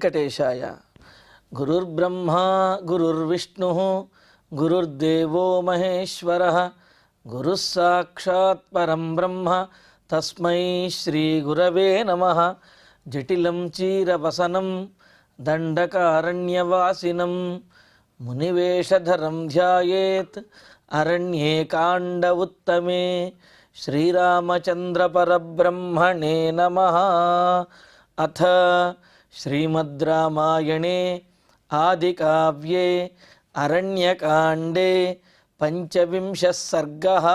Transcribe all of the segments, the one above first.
వెంకటేశాయ. గురుర్బ్రహ్మా గురుర్విష్ణు గురుర్దేవో మహేశ్వరః గురుః సాక్షాత్ పరం బ్రహ్మ తస్మై శ్రీ గురవే నమః. జటిలం చీరవసనం దండకారణ్యవాసినం మునివేషధరం ధ్యాయేత్ అరణ్యే కాండ ఉత్తమే. శ్రీరామచంద్ర పరబ్రహ్మణే నమః. అథ శ్రీమద్ రామాయణే ఆదికావ్యే అరణ్యకాండే పంచవింశः సర్గः.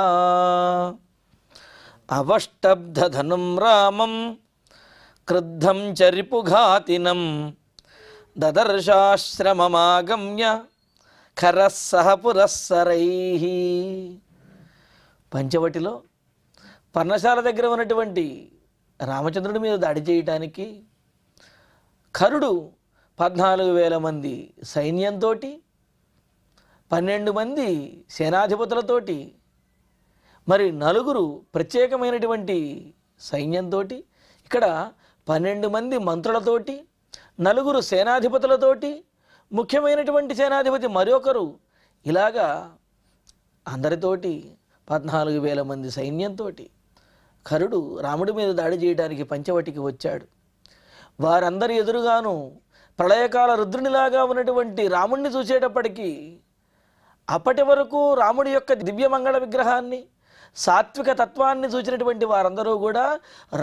అవష్టబ్ధధనుం రామం క్రుద్ధం చ రిపుఘాతినం దదర్శాశ్రమమాగమ్య ఖరः సహ పురస్సరైః. పంచవటిలో పర్ణశాల దగ్గర ఉన్నటువంటి రామచంద్రుడి మీద దాడి చేయటానికి ఖరుడు 14,000 మంది సైన్యంతో, 12 మంది సేనాధిపతులతోటి, మరి 4 ప్రత్యేకమైనటువంటి సైన్యంతో, ఇక్కడ 12 మంది మంత్రులతోటి, 4 సేనాధిపతులతోటి, ముఖ్యమైనటువంటి సేనాధిపతి మరొకరు, ఇలాగా అందరితోటి 14,000 మంది సైన్యంతో ఖరుడు రాముడి మీద దాడి చేయడానికి పంచవటికి వచ్చాడు. వారందరి ఎదురుగాను ప్రళయకాల రుద్రునిలాగా ఉన్నటువంటి రాముణ్ణి చూసేటప్పటికీ అప్పటి వరకు రాముడి యొక్క దివ్యమంగళ విగ్రహాన్ని, సాత్విక తత్వాన్ని చూసినటువంటి వారందరూ కూడా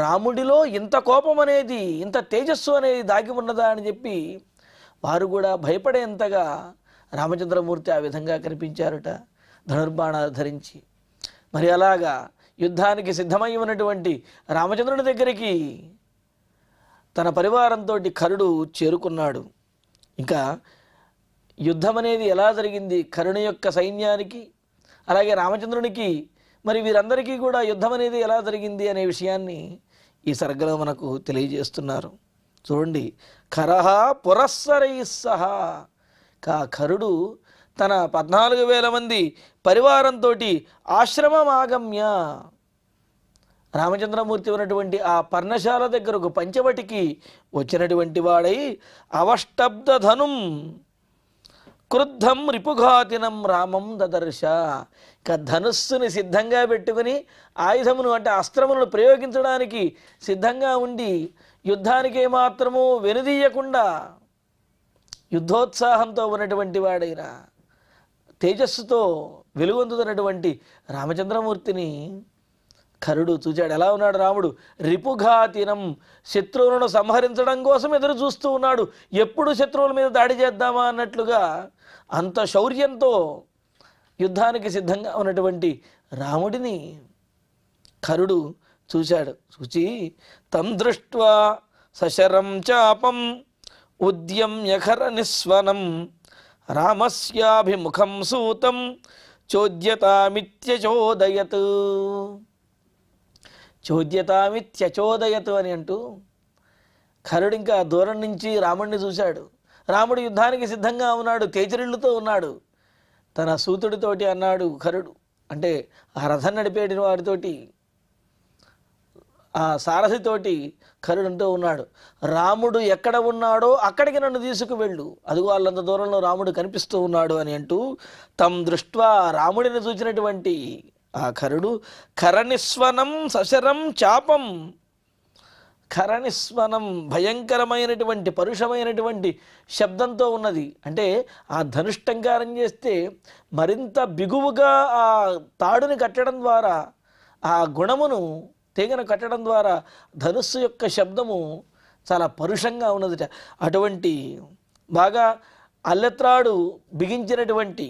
రాముడిలో ఇంత కోపం అనేది, ఇంత తేజస్సు అనేది దాగి ఉన్నదా అని చెప్పి వారు కూడా భయపడేంతగా రామచంద్రమూర్తి ఆ విధంగా కనిపించారట, ధనుర్బాణాలు ధరించి. మరి అలాగా యుద్ధానికి సిద్ధమై ఉన్నటువంటి రామచంద్రుని దగ్గరికి తన పరివారంతో ఖరుడు చేరుకున్నాడు. ఇంకా యుద్ధం అనేది ఎలా జరిగింది, ఖరుని యొక్క సైన్యానికి అలాగే రామచంద్రునికి, మరి వీరందరికీ కూడా యుద్ధం అనేది ఎలా జరిగింది అనే విషయాన్ని ఈ సర్గలో మనకు తెలియజేస్తున్నారు. చూడండి, ఖరః పురస్సరైః సహ. ఖరుడు తన 14,000 మంది పరివారంతో ఆశ్రమమాగమ్య, రామచంద్రమూర్తి ఉన్నటువంటి ఆ పర్ణశాల దగ్గరకు పంచవటికి వచ్చినటువంటి వాడై అవష్టబ్ధధనుం క్రుద్ధం రిపుఘాతినం రామం దదర్శ. ఇక ధనుస్సుని సిద్ధంగా పెట్టుకుని ఆయుధమును అంటే అస్త్రములను ప్రయోగించడానికి సిద్ధంగా ఉండి యుద్ధానికి ఏమాత్రము వెనుదీయకుండా యుద్ధోత్సాహంతో ఉన్నటువంటి వాడైన తేజస్సుతో వెలుగొందుతున్నటువంటి రామచంద్రమూర్తిని ఖరుడు చూచాడు. ఎలా ఉన్నాడు రాముడు? రిపుఘాతినం, శత్రువులను సంహరించడం కోసం ఎదురు చూస్తూ ఉన్నాడు. ఎప్పుడు శత్రువుల మీద దాడి చేద్దామా అన్నట్లుగా అంత శౌర్యంతో యుద్ధానికి సిద్ధంగా ఉన్నటువంటి రాముడిని ఖరుడు చూశాడు. చూచి తం దృష్ట్వా సశరం చాపం ఉద్యమ్య ఖర నిస్వనం రామస్యాభిముఖం సూతం చోద్యతామిత్యచోదయత్. చోద్యతామిత్యచోదయత్ అని అంటూ ఖరుడు ఇంకా దూరం నుంచి రాముడిని చూశాడు. రాముడు యుద్ధానికి సిద్ధంగా ఉన్నాడు, తేజరిల్లుతో ఉన్నాడు. తన సూతుడితోటి అన్నాడు ఖరుడు, అంటే ఆ రథం నడిపేటి వారితోటి, ఆ సారథితోటి ఖరుడు అంటూ ఉన్నాడు, రాముడు ఎక్కడ ఉన్నాడో అక్కడికి నన్ను తీసుకువెళ్ళు, అదిగో వాళ్ళంత దూరంలో రాముడు కనిపిస్తూ ఉన్నాడు అని అంటూ తం దృష్ట్వా, రాముడిని చూసినటువంటి ఆ ఖరుడు ఖరనిస్వనం సశరం చాపం. ఖరనిస్వనం భయంకరమైనటువంటి పరుషమైనటువంటి శబ్దంతో ఉన్నది. అంటే ఆ ధనుష్టంకారం చేస్తే మరింత బిగువుగా ఆ తాడుని కట్టడం ద్వారా, ఆ గుణమును తీగను కట్టడం ద్వారా ధనుస్సు యొక్క శబ్దము చాలా పరుషంగా ఉన్నదిట. అటువంటి బాగా అల్లెత్రాడు బిగించినటువంటి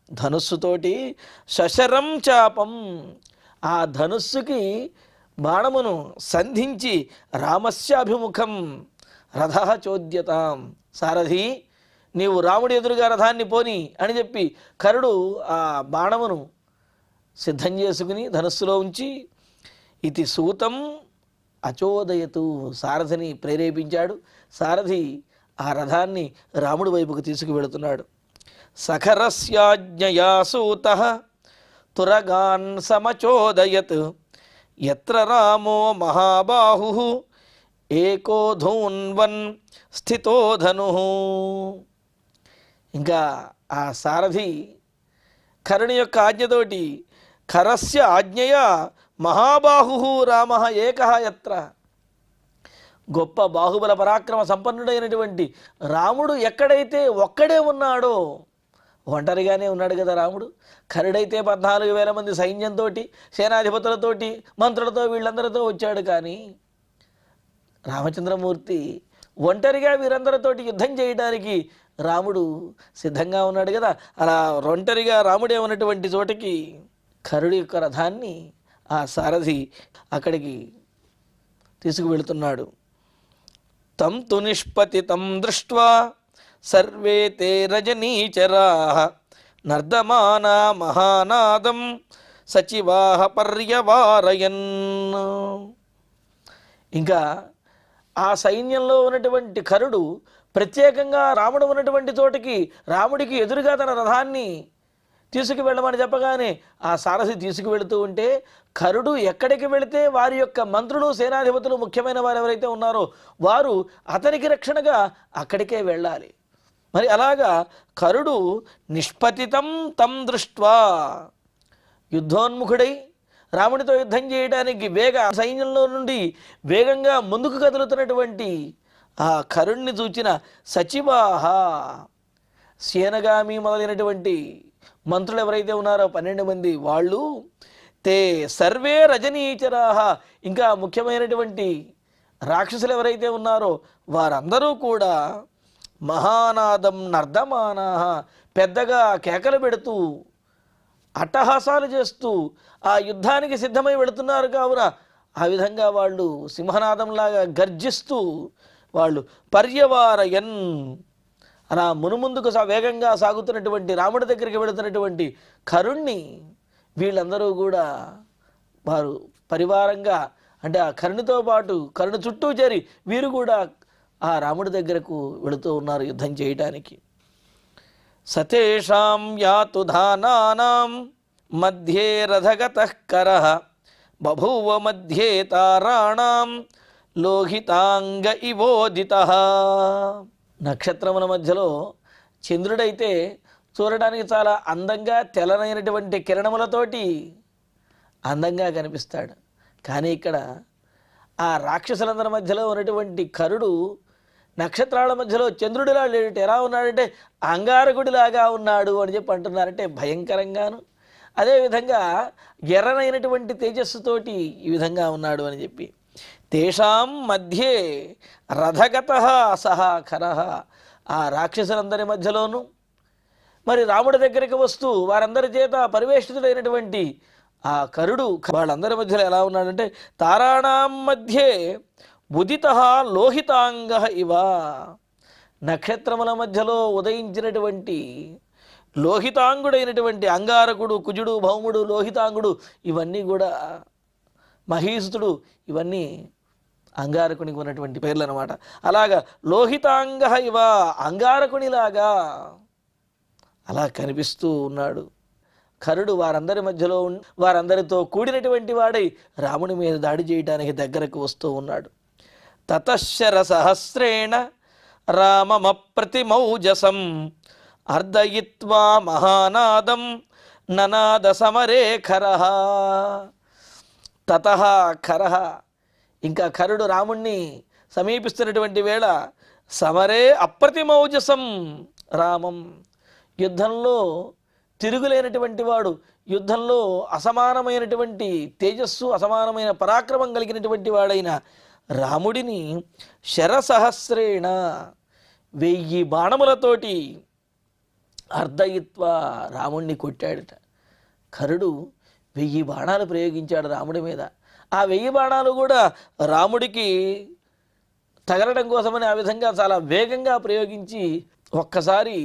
ధనుస్సుతోటి శశరం చాపం, ఆ ధనుస్సుకి బాణమును సంధించి రామస్యాభిముఖం రథ చోద్యతాం, సారథి నీవు రాముడి ఎదురుగా రథాన్ని పోని అని చెప్పి ఖరుడు ఆ బాణమును సిద్ధం చేసుకుని ధనుస్సులో ఉంచి ఇది సూతం అచోదయతు, సారథిని ప్రేరేపించాడు. సారథి ఆ రథాన్ని రాముడి వైపుకు తీసుకువెళుతున్నాడు. సఖరస్యాజ్ఞయా సూతః తురగాన్ సమచోదయత్ యత్ర రామో మహాబాహుః ఏకో ధూన్వన్ స్థితో ధను. ఇంకా ఆ సారథి కరుని యొక్క ఆజ్ఞతోటి ఖరస్య ఆజ్ఞయ మహాబాహు రామ ఏకః యత్ర, గొప్ప బాహుబల పరాక్రమ సంపన్నుడైనటువంటి రాముడు ఎక్కడైతే ఒక్కడే ఉన్నాడో, ఒంటరిగానే ఉన్నాడు కదా రాముడు. కరుడైతే 14,000 మంది సైన్యంతో, సేనాధిపతులతోటి, మంత్రులతో, వీళ్ళందరితో వచ్చాడు. కానీ రామచంద్రమూర్తి ఒంటరిగా వీరందరితోటి యుద్ధం చేయడానికి రాముడు సిద్ధంగా ఉన్నాడు కదా. అలా ఒంటరిగా రాముడే ఉన్నటువంటి చోటకి కరుడి యొక్క రథాన్ని ఆ సారథి అక్కడికి తీసుకువెళుతున్నాడు. తం తు నిష్పతితం దృష్ట్వా సర్వే తే రజనీచరాః నర్దమానా మహానాదం సచివాః పర్యవారయన్. ఇంకా ఆ సైన్యంలో ఉన్నటువంటి కరుడు ప్రత్యేకంగా రాముడు ఉన్నటువంటి చోటికి, రాముడికి ఎదురుగా తన రథాన్ని తీసుకువెళ్ళమని చెప్పగానే ఆ సారథి తీసుకువెళుతూ ఉంటే, కరుడు ఎక్కడికి వెళితే వారి యొక్క మంత్రులు, సేనాధిపతులు, ముఖ్యమైన వారు ఎవరైతే ఉన్నారో వారు అతనికి రక్షణగా అక్కడికే వెళ్ళాలి. మరి అలాగా కరుడు నిష్పతితం తం దృష్ట్వా, యుద్ధోన్ముఖుడై రాముడితో యుద్ధం చేయడానికి సైన్యంలో నుండి వేగంగా ముందుకు కదులుతున్నటువంటి ఆ కరుణ్ణి చూచిన సచివాహ, సేనగామి మొదలైనటువంటి మంత్రులు ఎవరైతే ఉన్నారో 12 మంది, వాళ్ళు తే సర్వే రజనీచరాహ, ఇంకా ముఖ్యమైనటువంటి రాక్షసులు ఎవరైతే ఉన్నారో వారందరూ కూడా మహానాదం నర్దమానాః, పెద్దగా కేకలు పెడుతూ అట్టహాసాలు చేస్తూ ఆ యుద్ధానికి సిద్ధమై వెళుతున్నారు. కావున ఆ విధంగా వాళ్ళు సింహనాదంలాగా గర్జిస్తూ వాళ్ళు పర్యవారయన్, అలా మునుముందుకు వేగంగా సాగుతున్నటువంటి రాముడి దగ్గరికి వెళుతున్నటువంటి కరుణ్ణి వీళ్ళందరూ కూడా వారు పరివారంగా, అంటే ఆ కరుణితో పాటు కరుణ చుట్టూ చేరి వీరు కూడా ఆ రాముడి దగ్గరకు వెళుతూ ఉన్నారు యుద్ధం చేయటానికి. సతేషాం యాతుధానానాం మధ్యే రథగతః కరః బభూవ మధ్యే తారాణాం లోహితాంగ ఇవోదితః. నక్షత్రముల మధ్యలో చంద్రుడైతే చూడడానికి చాలా అందంగా తెల్లనైనటువంటి కిరణములతోటి అందంగా కనిపిస్తాడు. కానీ ఇక్కడ ఆ రాక్షసులందరి మధ్యలో ఉన్నటువంటి కరుడు నక్షత్రాల మధ్యలో చంద్రుడిలా లేడు. ఎలా ఉన్నాడంటే అంగారకుడిలాగా ఉన్నాడు అని చెప్పి అంటున్నారంటే భయంకరంగాను, అదేవిధంగా ఎర్రనైనటువంటి తేజస్సుతోటి ఈ విధంగా ఉన్నాడు అని చెప్పి. తేషాం మధ్యే రథగతః సహ ఖరః, ఆ రాక్షసులందరి మధ్యలోనూ మరి రాముడి దగ్గరికి వస్తూ వారందరి చేత పరివేష్టితుడైనటువంటి ఆ కరుడు వాళ్ళందరి మధ్యలో ఎలా ఉన్నాడంటే తారాణాం మధ్యే ఉదితః లోహితాంగః ఇవ, నక్షత్రముల మధ్యలో ఉదయించినటువంటి లోహితాంగుడైనటువంటి అంగారకుడు, కుజుడు, భౌముడు, లోహితాంగుడు, ఇవన్నీ కూడా మహీసుతుడు, ఇవన్నీ అంగారకునికి ఉన్నటువంటి పేర్లు అన్నమాట. అలాగా లోహితాంగః ఇవ, అంగారకునిలాగా అలా కనిపిస్తూ ఉన్నాడు కరుడు. వారందరి మధ్యలో వారందరితో కూడినటువంటి వాడై రాముని మీద దాడి చేయడానికి దగ్గరకు వస్తూ ఉన్నాడు. తతశ్శర సహస్రేణ రామమప్రతిమౌజసం అర్ధయిత్వా మహానాదం ననాద సమరే ఖరః. తతః ఖరః, ఇంకా కరుడు రాముణ్ణి సమీపిస్తున్నటువంటి వేళ సమరే అప్రతిమౌజసం రామం, యుద్ధంలో తిరుగులేనటువంటి వాడు, యుద్ధంలో అసమానమైనటువంటి తేజస్సు, అసమానమైన పరాక్రమం కలిగినటువంటి వాడైన రాముడిని శరసహస్రేణ 1000 బాణములతోటి అర్ధయిత్వ రాముణ్ణి కొట్టాడట. కరుడు 1000 బాణాలు ప్రయోగించాడు రాముడి మీద. ఆ 1000 బాణాలు కూడా రాముడికి తగలడం కోసమని ఆ విధంగా చాలా వేగంగా ప్రయోగించి ఒక్కసారి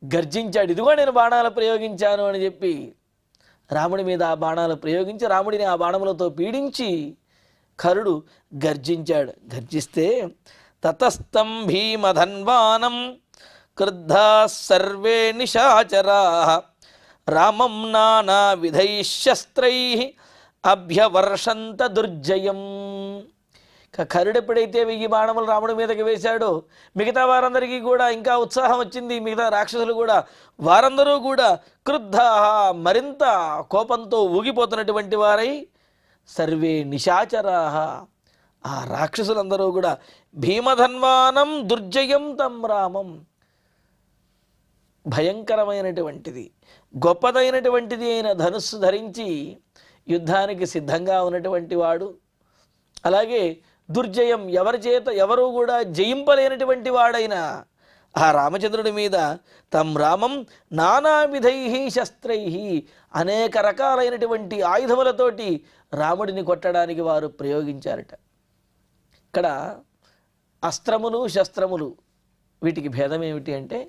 గర్జించాడు. ఇదిగో నేను బాణాలు ప్రయోగించాను అని చెప్పి రాముడి మీద ఆ బాణాలు ప్రయోగించి రాముడిని ఆ బాణములతో పీడించి కరుడు గర్జించాడు. గర్జిస్తే తతస్తం భీమధన్వానం క్రుద్ధా సర్వే నిశాచరా రామం నానా విధైః శస్త్రైః అభ్యవర్షంత దుర్జయం. కరుడు ఎప్పుడైతే 1000 బాణములు రాముడి మీదకి వేశాడో మిగతా వారందరికీ కూడా ఇంకా ఉత్సాహం వచ్చింది. మిగతా రాక్షసులు కూడా వారందరూ కూడా క్రుద్ధాః మరింత కోపంతో ఊగిపోతున్నటువంటి వారై సర్వే నిశాచరాః ఆ రాక్షసులందరూ కూడా భీమధన్వానం దుర్జయం తం రామం భయంకరమైనటువంటిది గొప్పదైనటువంటిది అయిన ధనుస్సు ధరించి యుద్ధానికి సిద్ధంగా ఉన్నటువంటి వాడు, అలాగే దుర్జయం ఎవరు కూడా జయింపలేనటువంటి వాడైన ఆ రామచంద్రుడి మీద తం రామం నానావిధై శస్త్రై అనేక రకాలైనటువంటి ఆయుధములతోటి రాముడిని కొట్టడానికి వారు ప్రయోగించారట. ఇక్కడ అస్త్రములు శస్త్రములు వీటికి భేదం ఏమిటి అంటే,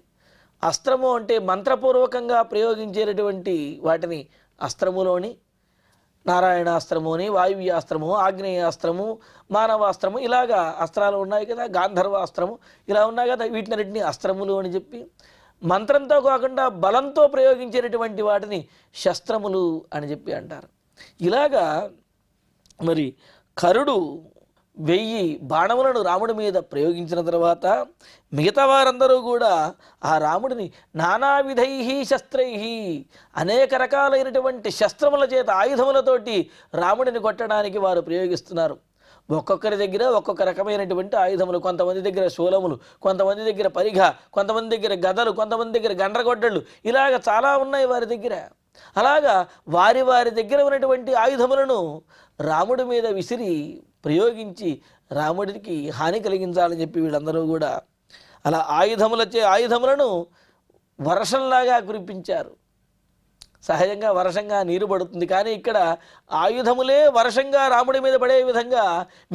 అస్త్రము అంటే మంత్రపూర్వకంగా ప్రయోగించేటటువంటి వాటిని అస్త్రములోని నారాయణాస్త్రము అని, వాయువ్యాస్త్రము, ఆగ్నేయాస్త్రము, మానవాస్త్రము ఇలాగా అస్త్రాలు ఉన్నాయి కదా, గాంధర్వాస్త్రము ఇలా ఉన్నాయి కదా, వీటినన్నింటినీ అస్త్రములు అని చెప్పి, మంత్రంతో కాకుండా బలంతో ప్రయోగించేటటువంటి వాటిని శస్త్రములు అని చెప్పి అంటారు. ఇలాగా మరి కరుడు 1000 బాణములను రాముడి మీద ప్రయోగించిన తర్వాత మిగతా వారందరూ కూడా ఆ రాముడిని నానావిధై శస్త్రై అనేక రకాలైనటువంటి శస్త్రముల చేత ఆయుధములతోటి రాముడిని కొట్టడానికి వారు ప్రయోగిస్తున్నారు. ఒక్కొక్కరి దగ్గర ఒక్కొక్క రకమైనటువంటి ఆయుధములు, కొంతమంది దగ్గర శూలములు, కొంతమంది దగ్గర పరిఘ, కొంతమంది దగ్గర గదలు, కొంతమంది దగ్గర గండ్రగొడ్డళ్ళు, ఇలాగ చాలా ఉన్నాయి వారి దగ్గర. అలాగా వారి దగ్గర ఉన్నటువంటి ఆయుధములను రాముడి మీద విసిరి ప్రయోగించి రాముడికి హాని కలిగించాలని చెప్పి వీళ్ళందరూ కూడా అలా ఆయుధములను వర్షంలాగా కురిపించారు. సహజంగా వర్షంగా నీరు పడుతుంది, కానీ ఇక్కడ ఆయుధములే వర్షంగా రాముడి మీద పడే విధంగా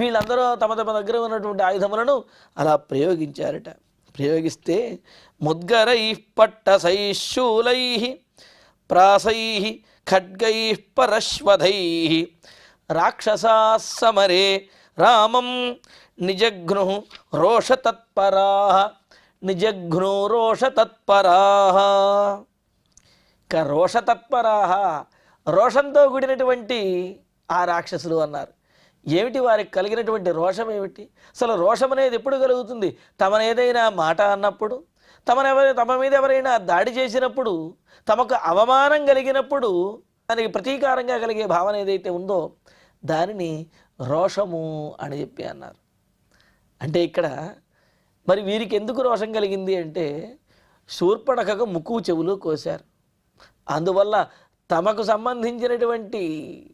వీళ్ళందరూ తమ దగ్గర ఉన్నటువంటి ఆయుధములను అలా ప్రయోగించారట. ప్రయోగిస్తే ముద్గరై పట్టసై శూలై ప్రాసై ఖడ్గై పరశ్వధై రాక్షసా సమరే రామం నిజఘ్ను రోషతత్పరాః నిజఘ్ను రోషతత్పరాః. ఇక రోషతత్పరాః రోషంతో కూడినటువంటి ఆ రాక్షసులు అన్నారు. ఏమిటి వారికి కలిగినటువంటి రోషం ఏమిటి? అసలు రోషం అనేది ఎప్పుడు కలుగుతుంది? తమను ఏదైనా మాట అన్నప్పుడు, తమ మీద ఎవరైనా దాడి చేసినప్పుడు, తమకు అవమానం కలిగినప్పుడు దానికి ప్రతీకారంగా కలిగే భావన ఏదైతే ఉందో దానిని రోషము అని చెప్పి అన్నారు. అంటే ఇక్కడ మరి వీరికి ఎందుకు రోషం కలిగింది అంటే, శూర్పణఖకు ముక్కు చెవులు కోశారు. అందువల్ల తమకు సంబంధించినటువంటి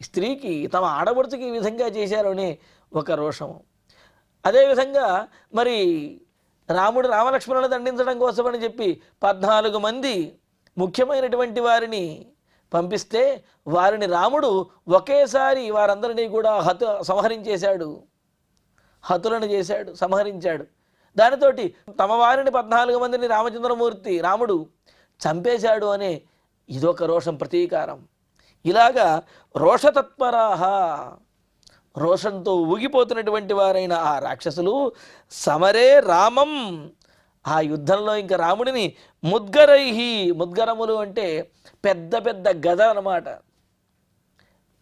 స్త్రీకి, తమ ఆడపడుచుకి ఈ విధంగా చేశారు అనే ఒక రోషము. అదేవిధంగా మరి రామలక్ష్మణులను దండించడం కోసమని చెప్పి 14 మంది ముఖ్యమైనటువంటి వారిని పంపిస్తే వారిని రాముడు ఒకేసారి వారందరినీ కూడా సంహరించేశాడు, హతులను చేశాడు, సంహరించాడు. దానితోటి తమ వారిని 14 మందిని రాముడు చంపేశాడు అనే ఇదొక రోషం, ప్రతీకారం. ఇలాగా రోషతత్పరాః రోషంతో ఊగిపోతున్నటువంటి వారైన ఆ రాక్షసులు సమరే రామం ఆ యుద్ధంలో ఇంకా రాముడిని ముద్గరములు అంటే పెద్ద పెద్ద గద అన్నమాట,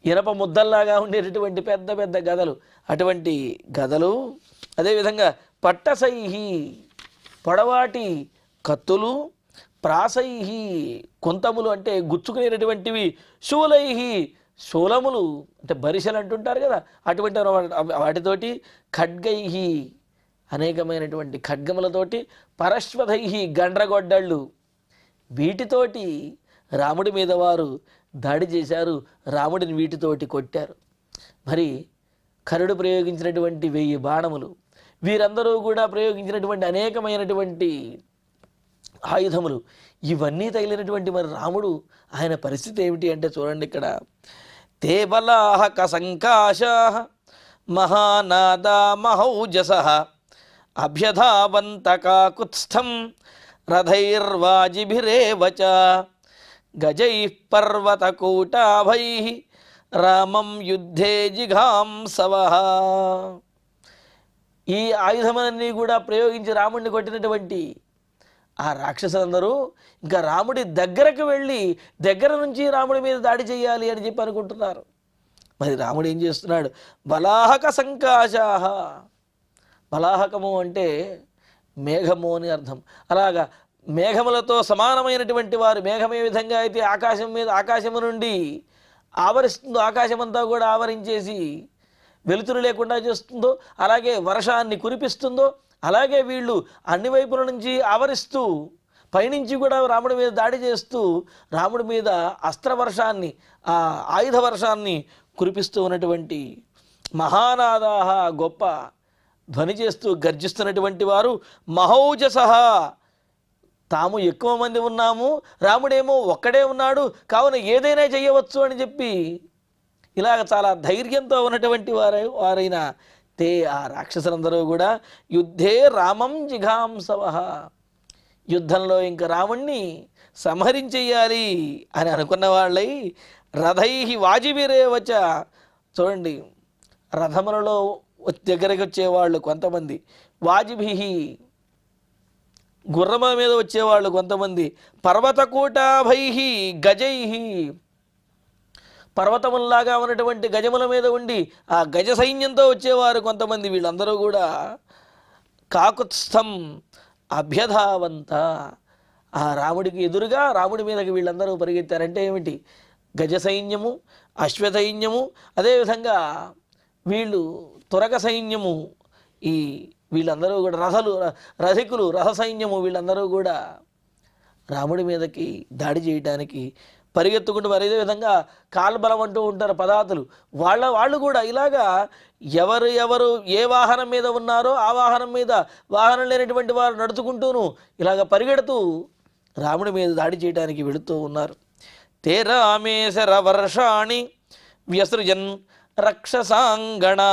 ఇనప ముద్దల్లాగా ఉండేటటువంటి పెద్ద పెద్ద గదలు, అటువంటి గదలు. అదేవిధంగా పట్టసైహి పొడవాటి కత్తులు, ప్రాసైహి కొంతములు అంటే గుచ్చుకునేటటువంటివి, శూలైహి శూలములు అంటే బరిసెలు అంటుంటారు కదా, అటువంటి వాటితోటి, ఖడ్గైహి అనేకమైనటువంటి ఖడ్గములతోటి, పరశ్వధైహి గండ్రగొడ్డళ్ళు, వీటితోటి రాముడి మీద వారు దాడి చేశారు, రాముడిని వీటితోటి కొట్టారు. మరి కరుడు ప్రయోగించినటువంటి 1000 బాణములు, వీరందరూ కూడా ప్రయోగించినటువంటి అనేకమైనటువంటి ఆయుధములు, ఇవన్నీ తగిలినటువంటి మరి రాముడు ఆయన పరిస్థితి ఏమిటి అంటే చూడండి ఇక్కడ. తే బలాః కసంకాశాః మహానాదా మహౌజసః అభ్యధావంతకాకుత్స్థం రథైర్వాజిభిరేవ చ గజైః పర్వతకూటాభైః రామం యుద్ధే జిఘాంసవః. ఈ ఆయుధములన్నీ కూడా ప్రయోగించి రాముడిని కొట్టినటువంటి ఆ రాక్షసులందరూ ఇంకా రాముడి దగ్గరకు వెళ్ళి దగ్గర నుంచి రాముడి మీద దాడి చేయాలి అని చెప్పి అనుకుంటున్నారు. మరి రాముడు ఏం చేస్తున్నాడు? బలాహక సంకాశాహ. బలాహకము అంటే మేఘము అని అర్థం. అలాగా మేఘములతో సమానమైనటువంటి వారు, మేఘం ఏ విధంగా అయితే ఆకాశము నుండి ఆవరిస్తుందో, ఆకాశమంతా కూడా ఆవరించేసి వెలుతురు లేకుండా చేస్తుందో, అలాగే వర్షాన్ని కురిపిస్తుందో, అలాగే వీళ్ళు అన్ని వైపుల నుంచి ఆవరిస్తూ పైనుంచి కూడా రాముడి మీద దాడి చేస్తూ రాముడి మీద అస్త్రవర్షాన్ని, ఆ ఆయుధ వర్షాన్ని కురిపిస్తూ ఉన్నటువంటి మహానాదాహ, గొప్ప ధ్వని చేస్తూ గర్జిస్తున్నటువంటి వారు, మహౌజసహ, తాము ఎక్కువ మంది ఉన్నాము, రాముడేమో ఒక్కడే ఉన్నాడు, కావున ఏదైనా చేయవచ్చు అని చెప్పి ఇలాగ చాలా ధైర్యంతో ఉన్నటువంటి వారైన ఆ రాక్షసులందరూ కూడా యుద్ధే రామం జిఘాంసవః, యుద్ధంలో ఇంక రాముణ్ణి సంహరించేయాలి అని అనుకున్న వాళ్ళై రథై వాజిభిరేవచ, చూడండి రథములలో దగ్గరికి వచ్చేవాళ్ళు కొంతమంది, వాజిభి గుర్రముల మీద వచ్చేవాళ్ళు కొంతమంది, పర్వతకూటాభై గజై, పర్వతముల్లాగా ఉన్నటువంటి గజముల మీద ఉండి ఆ గజ సైన్యంతో వచ్చేవారు కొంతమంది. వీళ్ళందరూ కూడా కాకుత్స్థం అభ్యధావంత, ఆ రాముడికి ఎదురుగా రాముడి మీదకి వీళ్ళందరూ పరిగెత్తారంటే ఏమిటి? గజ సైన్యము, అశ్వసైన్యము, అదేవిధంగా వీళ్ళు తురక సైన్యము, వీళ్ళందరూ కూడా రథికులు, రథ సైన్యము, వీళ్ళందరూ కూడా రాముడి మీదకి దాడి చేయడానికి పరిగెత్తుకుంటూ, మరి విధంగా కాల్బలం అంటూ ఉంటారు పదాతులు, వాళ్ళు కూడా ఇలాగా ఎవరు ఏ వాహనం మీద ఉన్నారో ఆ వాహనం మీద, వాహనం లేనటువంటి వారు నడుచుకుంటూను ఇలాగ పరిగెడుతూ రాముడి మీద దాడి చేయడానికి వెళుతూ ఉన్నారు. తే రామేశర వర్షాణి వ్యసృజన్ రక్షసాంగణా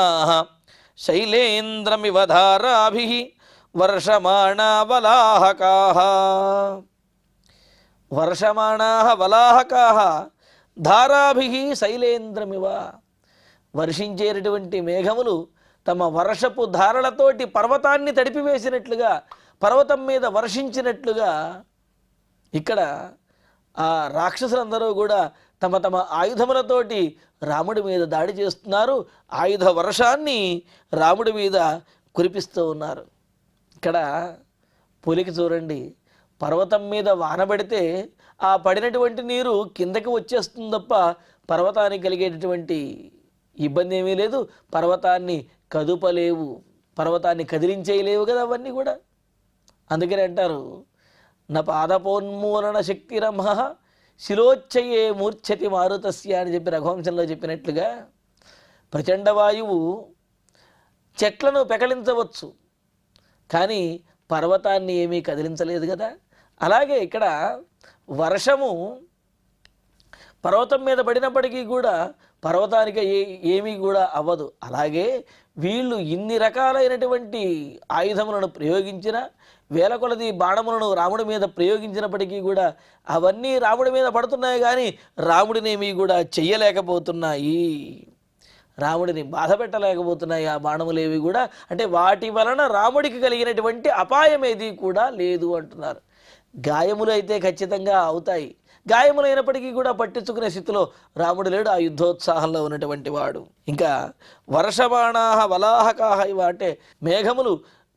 శైలేంద్రమివ ధారాభిః వర్షమాణా వలాహకాః. వర్షమాణాః వలాహకాః ధారాభిః శైలేంద్రమివ, వర్షించేటటువంటి మేఘములు తమ వర్షపు ధారలతోటి పర్వతాన్ని తడిపివేసినట్లుగా, పర్వతం మీద వర్షించినట్లుగా ఇక్కడ ఆ రాక్షసులందరూ కూడా తమ తమ ఆయుధములతోటి రాముడి మీద దాడి చేస్తున్నారు. ఆయుధ వర్షాన్ని రాముడి మీద కురిపిస్తూ ఉన్నారు. ఇక్కడ పులికి చూడండి, పర్వతం మీద వానబడితే ఆ పడినటువంటి నీరు కిందకి వచ్చేస్తుంది తప్ప పర్వతానికి కలిగేటటువంటి ఇబ్బంది ఏమీ లేదు. పర్వతాన్ని కదుపలేవు, పర్వతాన్ని కదిలించేయలేవు కదా అవన్నీ కూడా. అందుకని అంటారు నా పాదపోన్మూలన శక్తిరమః శిలోచ్చయే మూర్ఛతి మారుతస్య అని చెప్పి రఘువంశంలో చెప్పినట్లుగా ప్రచండ వాయువు చెట్లను పెకలించవచ్చు, కానీ పర్వతాన్ని ఏమీ కదిలించలేదు కదా. అలాగే ఇక్కడ వర్షము పర్వతం మీద పడినప్పటికీ కూడా పర్వతానికి ఏమీ కూడా అవ్వదు. అలాగే వీళ్ళు ఇన్ని రకాలైనటువంటి ఆయుధములను ప్రయోగించిన, వేల కొలది బాణములను రాముడి మీద ప్రయోగించినప్పటికీ కూడా అవన్నీ రాముడి మీద పడుతున్నాయి, కానీ రాముడినేమీ కూడా చెయ్యలేకపోతున్నాయి, రాముడిని బాధ పెట్టలేకపోతున్నాయి ఆ బాణములేవి కూడా. అంటే వాటి వలన రాముడికి కలిగినటువంటి అపాయం ఏది కూడా లేదు అంటున్నారు. గాయములు అయితే ఖచ్చితంగా అవుతాయి, గాయములైనప్పటికీ కూడా పట్టించుకునే స్థితిలో రాముడు లేడు, ఆ యుద్ధోత్సాహంలో ఉన్నటువంటి వాడు. ఇంకా వర్షబాణాహ వలాహకాహ ఇవ అంటే మేఘములు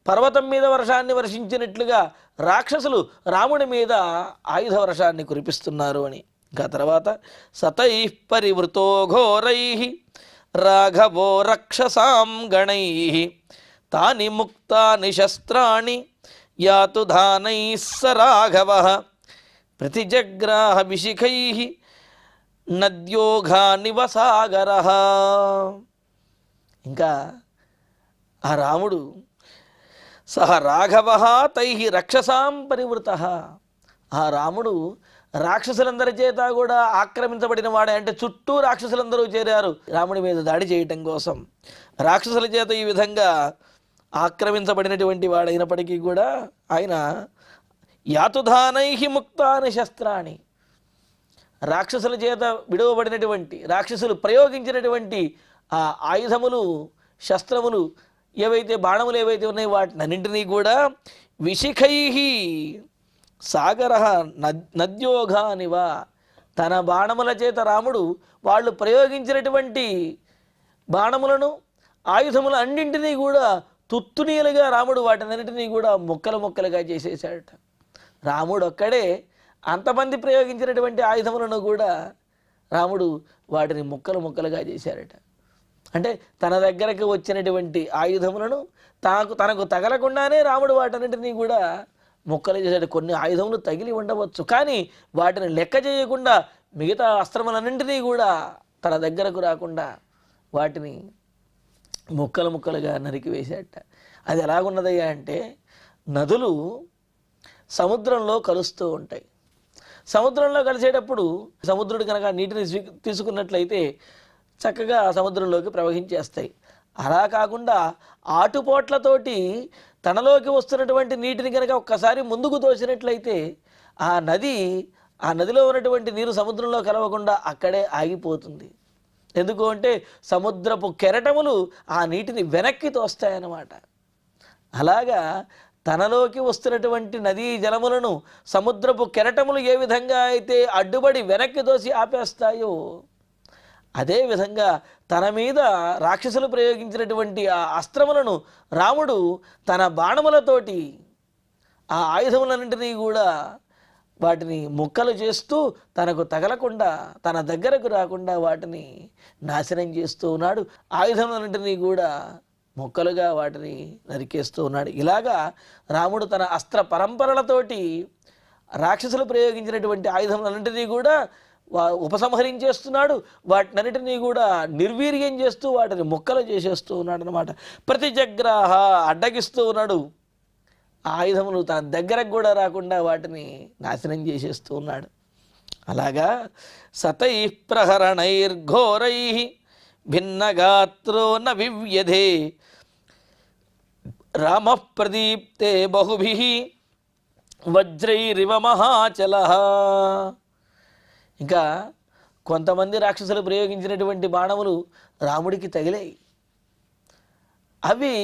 పర్వతం మీద వర్షాన్ని వర్షించినట్లుగా రాక్షసులు రాముడి మీద ఆయుధ వర్షాన్ని కురిపిస్తున్నారు అని. ఇంకా తర్వాత సతైః పరివృతో ఘోరైః రాఘవో రక్షసాం గణైః తాని ముక్తాని శస్త్రాణి యాతు ధానైః స రాఘవః ప్రతిజగ్రాహ విశిఖైః నద్యోఘానివ సాగరః. ఇంకా ఆ రాముడు సహ రాఘవః తైః రక్షసాం పరివృతః, ఆ రాముడు రాక్షసులందరి చేత కూడా ఆక్రమించబడిన వాడే. అంటే చుట్టూ రాక్షసులందరూ చేరారు రాముడి మీద దాడి చేయటం కోసం. రాక్షసుల చేత ఈ విధంగా ఆక్రమించబడినటువంటి వాడైనప్పటికీ కూడా ఆయన యాతుధానైః ముక్తాని శస్త్రాణి, రాక్షసుల చేత విడువబడినటువంటి, రాక్షసులు ప్రయోగించినటువంటి ఆ ఆయుధములు, శస్త్రములు ఏవైతే, బాణములు ఏవైతే ఉన్నాయో వాటినన్నింటినీ కూడా విశిఖైః సాగర నద్యోఘానివ, తన బాణముల చేత రాముడు వాళ్ళు ప్రయోగించినటువంటి బాణములను ఆయుధములు అన్నింటినీ కూడా తుత్తునీలుగా రాముడు వాటినన్నింటినీ కూడా ముక్కలు ముక్కలుగా చేసేసాడట. రాముడు ఒక్కడే అంతమంది ప్రయోగించినటువంటి ఆయుధములను కూడా రాముడు వాటిని ముక్కలు ముక్కలుగా చేశాడట. అంటే తన దగ్గరకు వచ్చినటువంటి ఆయుధములను తనకు తగలకుండానే రాముడు వాటన్నింటినీ కూడా ముక్కలు చేశాడు. కొన్ని ఆయుధములు తగిలి ఉండవచ్చు, కానీ వాటిని లెక్క చేయకుండా మిగతా అస్త్రములన్నింటినీ కూడా తన దగ్గరకు రాకుండా వాటిని ముక్కలు ముక్కలుగా నరికి వేశాడట. అది ఎలాగున్నదయ్యా అంటే, నదులు సముద్రంలో కలుస్తూ ఉంటాయి. సముద్రంలో కలిసేటప్పుడు సముద్రుడు కనుక నీటిని తీసుకున్నట్లయితే చక్కగా సముద్రంలోకి ప్రవహించేస్తాయి. అలా కాకుండా ఆటుపోట్లతోటి తనలోకి వస్తున్నటువంటి నీటిని కనుక ఒక్కసారి ముందుకు తోసినట్లయితే ఆ నదిలో ఉన్నటువంటి నీరు సముద్రంలో కలవకుండా అక్కడే ఆగిపోతుంది. ఎందుకు అంటే సముద్రపు కెరటములు ఆ నీటిని వెనక్కి తోస్తాయన్నమాట. అలాగా తనలోకి వస్తున్నటువంటి నదీ జలములను సముద్రపు కెరటములు ఏ విధంగా అయితే అడ్డుపడి వెనక్కి తోసి ఆపేస్తాయో, అదేవిధంగా తన మీద రాక్షసులు ప్రయోగించినటువంటి ఆ అస్త్రములను రాముడు తన బాణములతోటి ఆ ఆయుధములన్నింటినీ కూడా వాటిని ముక్కలు చేస్తూ తనకు తగలకుండా తన దగ్గరకు రాకుండా వాటిని నాశనం చేస్తూ ఉన్నాడు. ఆయుధములన్నింటినీ కూడా ముక్కలుగా వాటిని నరికేస్తూ ఉన్నాడు. ఇలాగా రాముడు తన అస్త్ర పరంపరలతోటి రాక్షసులు ప్రయోగించినటువంటి ఆయుధములన్నింటినీ కూడా ఉపసంహరించేస్తున్నాడు. వాటినన్నిటినీ కూడా నిర్వీర్యం చేస్తూ వాటిని ముక్కలు చేసేస్తూ ఉన్నాడు అన్నమాట. ప్రతిజగ్రాహ అడ్డగిస్తూ ఉన్నాడు. ఆయుధములు తన దగ్గరకు కూడా రాకుండా వాటిని నాశనం చేసేస్తూ ఉన్నాడు. అలాగా సతై ప్రహరణైర్ఘోరై భిన్నగాత్రో న వివ్యధే రామ ప్రదీప్తే బహుభిః వజ్రైరివ మహాచలః. ఇంకా కొంతమంది రాక్షసులు ప్రయోగించినటువంటి బాణములు రాముడికి తగిలాయి. అవి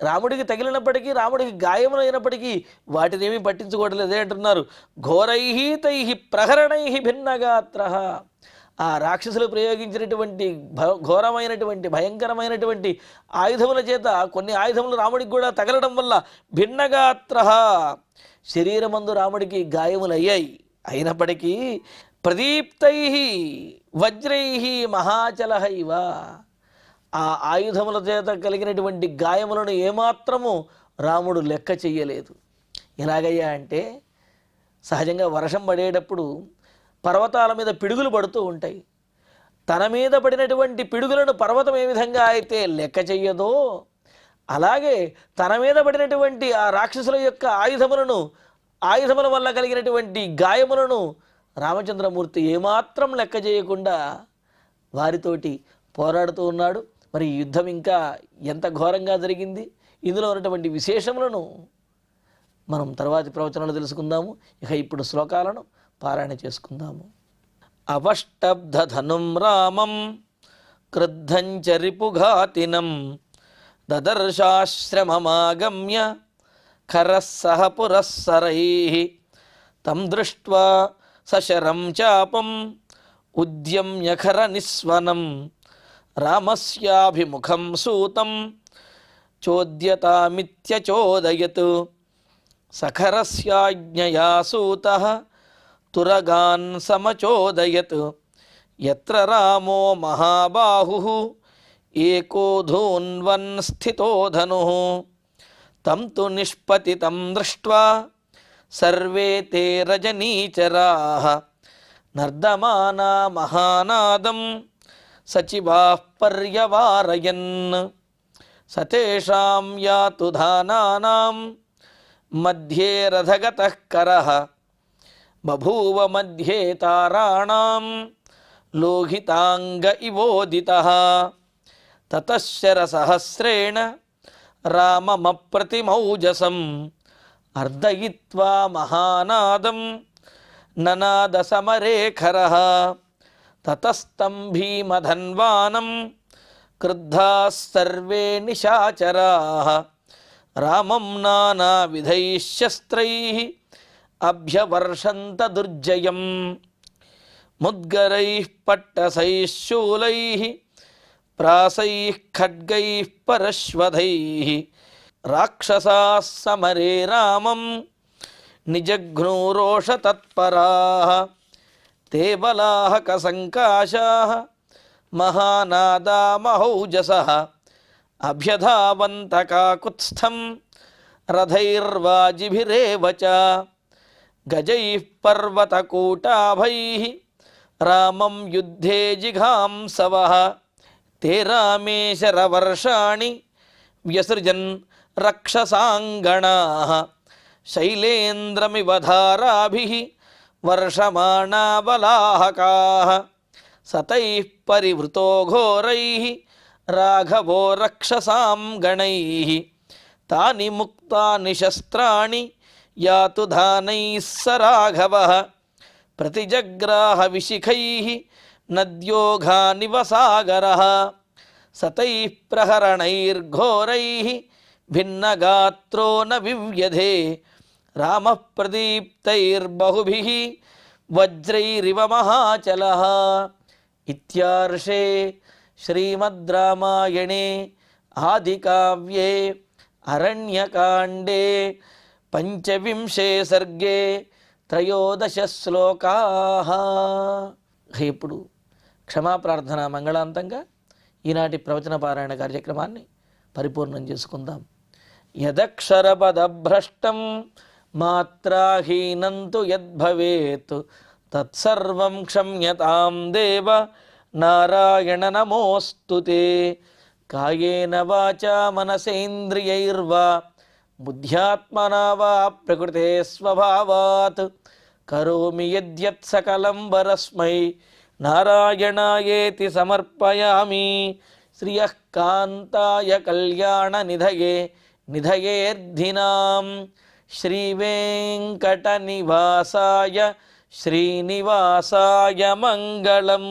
రాముడికి తగిలినప్పటికీ రాముడికి గాయములైనప్పటికీ వాటిని ఏమీ పట్టించుకోవట్లేదు. అదే అంటున్నారు, ఘోరైః తైః ప్రహరణైః భిన్నగాత్రః. ఆ రాక్షసులు ప్రయోగించినటువంటి ఘోరమైనటువంటి భయంకరమైనటువంటి ఆయుధముల చేత కొన్ని ఆయుధములు రాముడికి కూడా తగలడం వల్ల భిన్నగాత్రః శరీరమందు రాముడికి గాయములయ్యాయి. అయినప్పటికీ ప్రదీప్తైః వజ్రైః మహాచలః ఇవ, ఆ ఆయుధముల చేత కలిగినటువంటి గాయములను ఏమాత్రము రాముడు లెక్క చెయ్యలేదు. ఎలాగయ్యా అంటే, సహజంగా వర్షం పడేటప్పుడు పర్వతాల మీద పిడుగులు పడుతూ ఉంటాయి. తన మీద పడినటువంటి పిడుగులను పర్వతం ఏ విధంగా అయితే లెక్క చెయ్యదో, అలాగే తన మీద పడినటువంటి ఆ రాక్షసుల యొక్క ఆయుధముల వల్ల కలిగినటువంటి గాయములను రామచంద్రమూర్తి ఏమాత్రం లెక్క చేయకుండా వారితోటి పోరాడుతూ ఉన్నాడు. మరి ఈ యుద్ధం ఇంకా ఎంత ఘోరంగా జరిగింది, ఇందులో ఉన్నటువంటి విశేషములను మనం తర్వాతి ప్రవచనాలు తెలుసుకుందాము. ఇక ఇప్పుడు శ్లోకాలను పారాయణ చేసుకుందాము. అవష్టబ్ధధనుం రామం క్రుద్ధంచ రిపుఘాతినం దదర్శాశ్రమమాగమ్య ఖరస్సహ పురస్సరైః తం దృష్ట్వా సశరం చాపం ఉద్యమ్య ఖర నిస్వనం రామస్యాభిముఖం సూతం చోద్యతామిత్యచోదయత్ సఖరస్యాజ్ఞయా సూతః తురగాన్ సమచోదయత్ యత్ర రామో మహాబాహుః ఏకో ధూన్వన్ స్థితో ధనుః తం తు నిష్పతితం దృష్ట్వా సర్వే తే రజనీచరాః నర్దమానా మహానాదం సచివాః పర్యవారయన్ సతేషాం యాతు ధానానాం మధ్యే రథగతః కరః బభూవ మధ్యే తారాణాం లోహితాంగ ఇవోదితః తతః శరసహస్రేణ రామమప్రతిమౌజసం అర్దయిత్వా మహానాదం ననాద సమరేఖరః తతస్తం భీమధన్వానం క్రుద్ధాః సర్వే నిశాచరాః రామం నానావిధైః శస్త్రైః అభ్యవర్షంత దుర్జయం ముద్గరైః పట్టసైః శూలైః ప్రాసైః ఖడ్గైః పరశ్వధైః రాక్షసాः సమరే రామం నిజఘ్నూరోషతత్పరాः తే బలాః కసంకాశాః మహానాదా మహౌజసః అభ్యధావంత కాకుత్స్థం రథైర్వాజిభిరేవ చ గజైః పర్వతకూటాభైః రామం యుద్ధే జిఘాంసవః తే రామే శరవర్షాణి వ్యసృజన్ రక్షసాంగణాః శైలేంద్రమివ ధారాభిః వర్షమాణా బలాహకాః సతైః పరివృతో ఘోరైః రాఘవో రక్షసాం గణైః తాని ముక్తాని శస్త్రాణి యాతు ధానైః స రాఘవః ప్రతిజగ్రాహ విశిఖైః నద్యోఘానివ సాగరః సతైః ప్రహరణైర్ఘోరైః భిన్నగాత్రో న వివ్యధే రామః ప్రదీప్తైర్బహుభిః వజ్రైరివ మహాచలః. ఇత్యార్షే శ్రీమద్ రామాయణే ఆదికావ్యే అరణ్యకాండే పంచవింశే సర్గే త్రయోదశ శ్లోకాః. ఇప్పుడు క్షమాప్రార్థన మంగళాంతంగా ఈనాటి ప్రవచన పారాయణ కార్యక్రమాన్ని పరిపూర్ణం చేసుకుందాం. యదక్షరపదభ్రష్టం మాత్రాహీనంతు యద్భవేత్ తత్సర్వం క్షమ్యతాం దేవ నారాయణ నమోస్తుతే. కాయేన వాచా మనసేంద్రియైర్వా బుద్ధ్యాత్మనా వా ప్రకృతే స్వభావాత్ కరోమి యద్యత్ సకలం వరస్మై నారాయణాయేతి సమర్పయామి. శ్రియః కాంతాయ కళ్యాణ నిధయే నిధయేర్ధినాం శ్రీవేంకట నివాసాయ శ్రీనివాసాయ మంగళం.